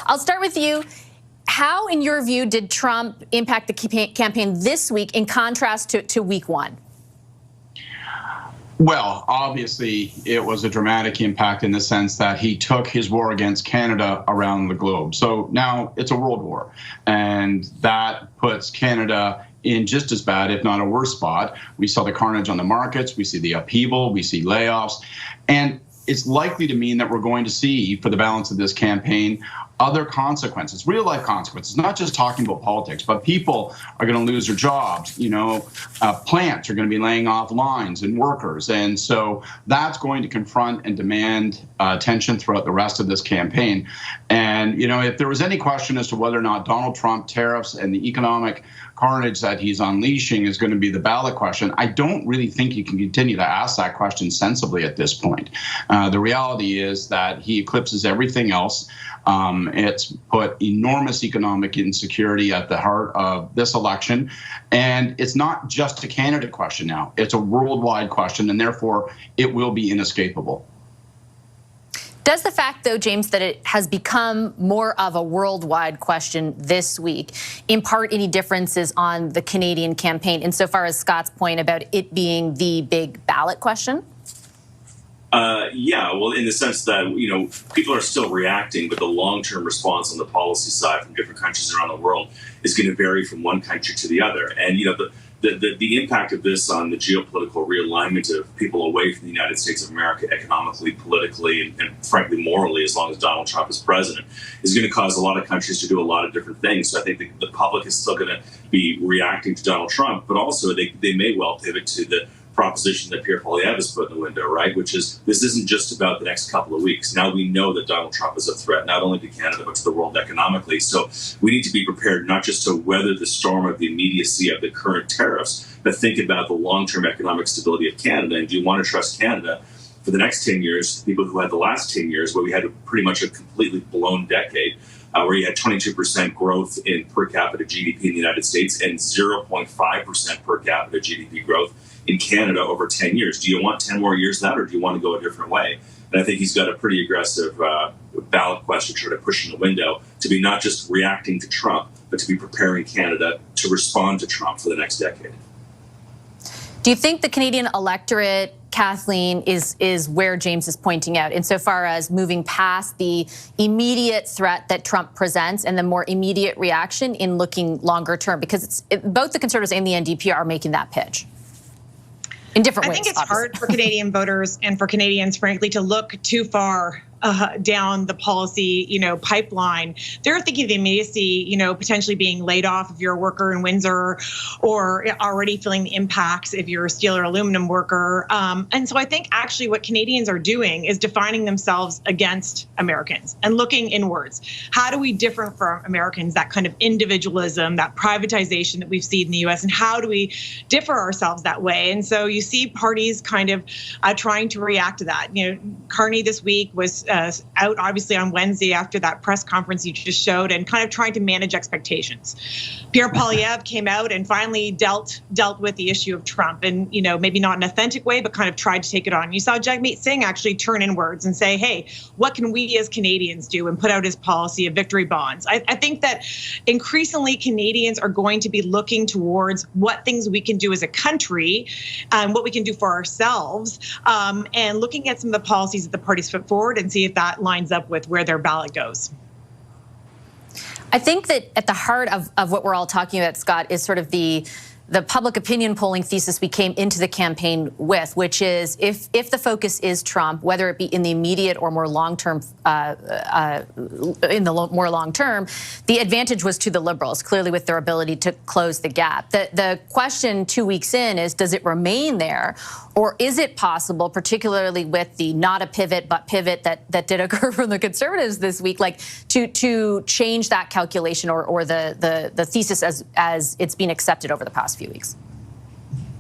I'll start with you. How, in your view, did Trump impact the campaign this week in contrast to week one? Well, obviously, it was a dramatic impact in the sense that he took his war against Canada around the globe. So now it's a world war, and that puts Canada in just as bad, if not a worse spot. We saw the carnage on the markets, we see the upheaval, we see layoffs, and it's likely to mean that we're going to see, for the balance of this campaign, other consequences, real life consequences, not just talking about politics, but people are going to lose their jobs. Plants are going to be laying off lines and workers. And so that's going to confront and demand attention throughout the rest of this campaign. And, if there was any question as to whether or not Donald Trump tariffs and the economic carnage that he's unleashing is going to be the ballot question, I don't really think you can continue to ask that question sensibly at this point. The reality is that he eclipses everything else. It's put enormous economic insecurity at the heart of this election. And it's not just a Canada question now. It's a worldwide question, and therefore it will be inescapable. Does the fact, though, James, that it has become more of a worldwide question this week impart any differences on the Canadian campaign insofar as Scott's point about it being the big ballot question? Yeah, well, in the sense that, people are still reacting, but the long-term response on the policy side from different countries around the world is going to vary from one country to the other. And, the impact of this on the geopolitical realignment of people away from the United States of America economically, politically, and frankly, morally, as long as Donald Trump is president, is going to cause a lot of countries to do a lot of different things. So I think the public is still going to be reacting to Donald Trump, but also they may well pivot to the proposition that Pierre Poilievre has put in the window, right? Which is, this isn't just about the next couple of weeks. Now we know that Donald Trump is a threat, not only to Canada, but to the world economically. So we need to be prepared not just to weather the storm of the immediacy of the current tariffs, but think about the long-term economic stability of Canada. And do you want to trust Canada for the next 10 years, people who had the last 10 years, where we had pretty much a completely blown decade, where you had 22% growth in per capita GDP in the United States and 0.5% per capita GDP growth in Canada over 10 years. Do you want 10 more years of that, or do you want to go a different way? And I think he's got a pretty aggressive ballot question to try to push in the window, to be not just reacting to Trump, but to be preparing Canada to respond to Trump for the next decade. Do you think the Canadian electorate, Kathleen, is where James is pointing out insofar as moving past the immediate threat that Trump presents and the more immediate reaction in looking longer term? Because both the Conservatives and the NDP are making that pitch in different ways. I think it's hard for Canadian voters and for Canadians, frankly, to look too far down the policy, pipeline. They're thinking of the immediacy, potentially being laid off if you're a worker in Windsor, or already feeling the impacts if you're a steel or aluminum worker. And so I think actually what Canadians are doing is defining themselves against Americans and looking inwards. How do we differ from Americans, that kind of individualism, that privatization that we've seen in the US, and how do we differ ourselves that way? And so you see parties kind of trying to react to that. Carney this week was out obviously on Wednesday after that press conference you just showed, and kind of trying to manage expectations. Pierre Poilievre came out and finally dealt with the issue of Trump, and maybe not in an authentic way, but kind of tried to take it on. You saw Jagmeet Singh actually turn inwards and say, hey, what can we as Canadians do, and put out his policy of victory bonds. I think that increasingly Canadians are going to be looking towards what things we can do as a country and what we can do for ourselves, and looking at some of the policies that the parties put forward and see if that lines up with where their ballot goes. I think that at the heart of what we're all talking about, Scott, is sort of the public opinion polling thesis we came into the campaign with, which is if the focus is Trump, whether it be in the immediate or more long-term, more long-term, the advantage was to the Liberals, clearly with their ability to close the gap. The question 2 weeks in is, does it remain there? Or is it possible, particularly with the not a pivot but pivot that did occur from the Conservatives this week, like to change that calculation or the thesis as it's been accepted over the past few weeks?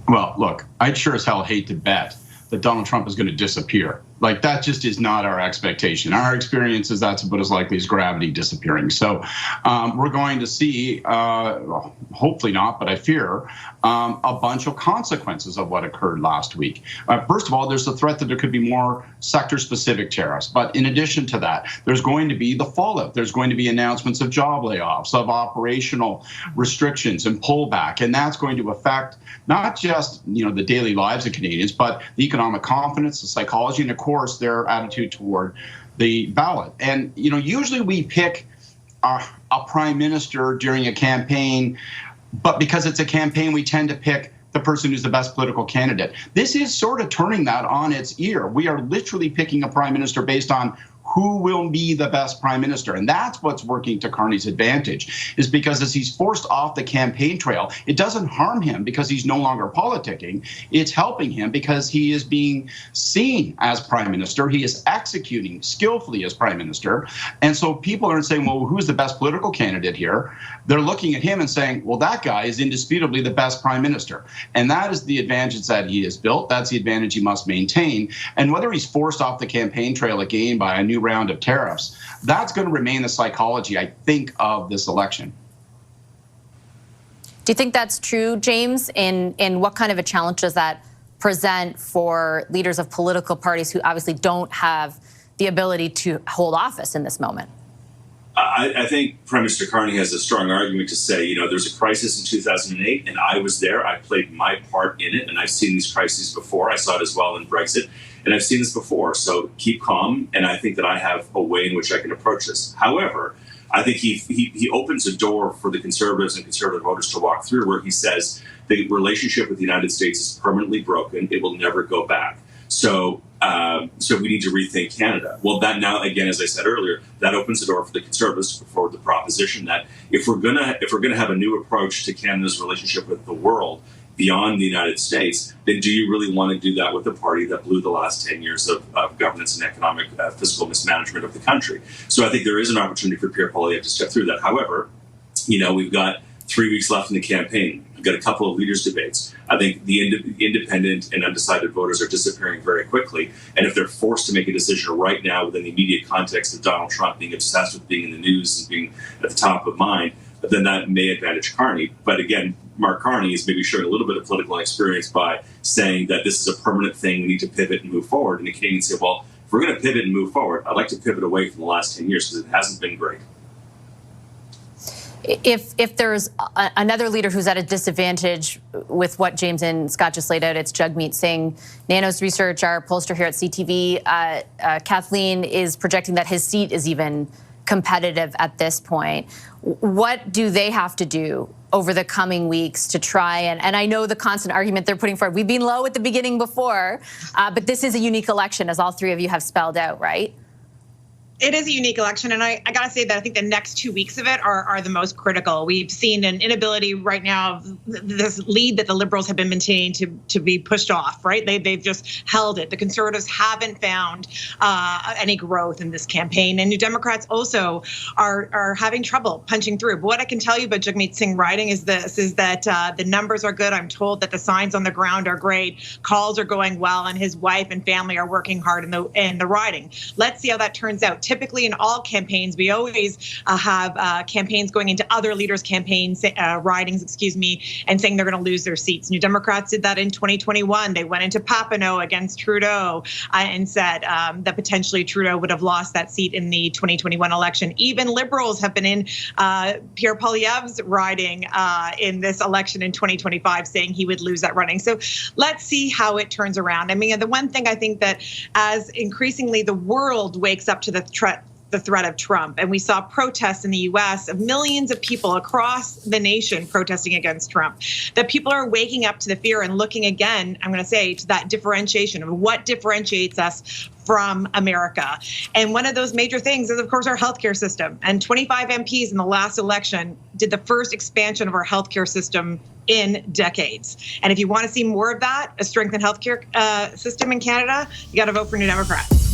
Well, look, I'd sure as hell hate to bet that Donald Trump is going to disappear. Like, that just is not our expectation. Our experience is that's about as likely as gravity disappearing. So we're going to see, hopefully not, but I fear, a bunch of consequences of what occurred last week. First of all, there's the threat that there could be more sector-specific tariffs. But in addition to that, there's going to be the fallout. There's going to be announcements of job layoffs, of operational restrictions and pullback. And that's going to affect not just, the daily lives of Canadians, but the economic confidence, the psychology, and of course, their attitude toward the ballot. And, usually we pick a prime minister during a campaign, but because it's a campaign, we tend to pick the person who's the best political candidate. This is sort of turning that on its ear. We are literally picking a prime minister based on who will be the best prime minister. And that's what's working to Carney's advantage, is because as he's forced off the campaign trail, it doesn't harm him because he's no longer politicking. It's helping him because he is being seen as prime minister. He is executing skillfully as prime minister. And so people aren't saying, well, who's the best political candidate here? They're looking at him and saying, well, that guy is indisputably the best prime minister. And that is the advantage that he has built. That's the advantage he must maintain. And whether he's forced off the campaign trail again by a new round of tariffs, that's going to remain the psychology, I think, of this election. Do you think that's true, James? And what kind of a challenge does that present for leaders of political parties who obviously don't have the ability to hold office in this moment? I think Prime Minister Carney has a strong argument to say, there's a crisis in 2008, and I was there. I played my part in it, and I've seen these crises before. I saw it as well in Brexit, and I've seen this before. So keep calm, and I think that I have a way in which I can approach this. However, I think he opens a door for the Conservatives and Conservative voters to walk through, where he says the relationship with the United States is permanently broken. It will never go back. So we need to rethink Canada. Well, that now, again, as I said earlier, that opens the door for the Conservatives for the proposition that if we're gonna have a new approach to Canada's relationship with the world beyond the United States, then do you really want to do that with a party that blew the last 10 years of governance and economic fiscal mismanagement of the country? So I think there is an opportunity for Pierre Poilievre to step through that. However, we've got 3 weeks left in the campaign. We've got a couple of leaders' debates. I think the independent and undecided voters are disappearing very quickly. And if they're forced to make a decision right now within the immediate context of Donald Trump being obsessed with being in the news and being at the top of mind, then that may advantage Carney. But again, Mark Carney is maybe showing a little bit of political experience by saying that this is a permanent thing. We need to pivot and move forward. And the Canadians say, well, if we're going to pivot and move forward, I'd like to pivot away from the last 10 years because it hasn't been great. If there's another leader who's at a disadvantage with what James and Scott just laid out, it's Jagmeet Singh. Nanos Research, our pollster here at CTV, Kathleen is projecting that his seat is even competitive at this point. What do they have to do over the coming weeks to try and I know the constant argument they're putting forward, we've been low at the beginning before, but this is a unique election, as all three of you have spelled out, right? It is a unique election, and I got to say that I think the next 2 weeks of it are the most critical. We've seen an inability right now of this lead that the Liberals have been maintaining to be pushed off, right? They've just held it. The Conservatives haven't found any growth in this campaign, and New Democrats also are having trouble punching through. But what I can tell you about Jagmeet Singh riding is that the numbers are good. I'm told that the signs on the ground are great, calls are going well, and his wife and family are working hard in the riding. Let's see how that turns out. Typically in all campaigns, we always have campaigns going into other leaders' campaigns, ridings, and saying they're going to lose their seats. New Democrats did that in 2021. They went into Papineau against Trudeau and said that potentially Trudeau would have lost that seat in the 2021 election. Even Liberals have been in Pierre Poilievre's riding in this election in 2025, saying he would lose that running. So let's see how it turns around. I mean, the one thing I think that as increasingly the world wakes up to the threat of Trump. And we saw protests in the U.S. of millions of people across the nation protesting against Trump, that people are waking up to the fear and looking again, I'm going to say, to that differentiation of what differentiates us from America. And one of those major things is, of course, our healthcare system. And 25 MPs in the last election did the first expansion of our healthcare system in decades. And if you want to see more of that, a strengthened healthcare system in Canada, you got to vote for New Democrats.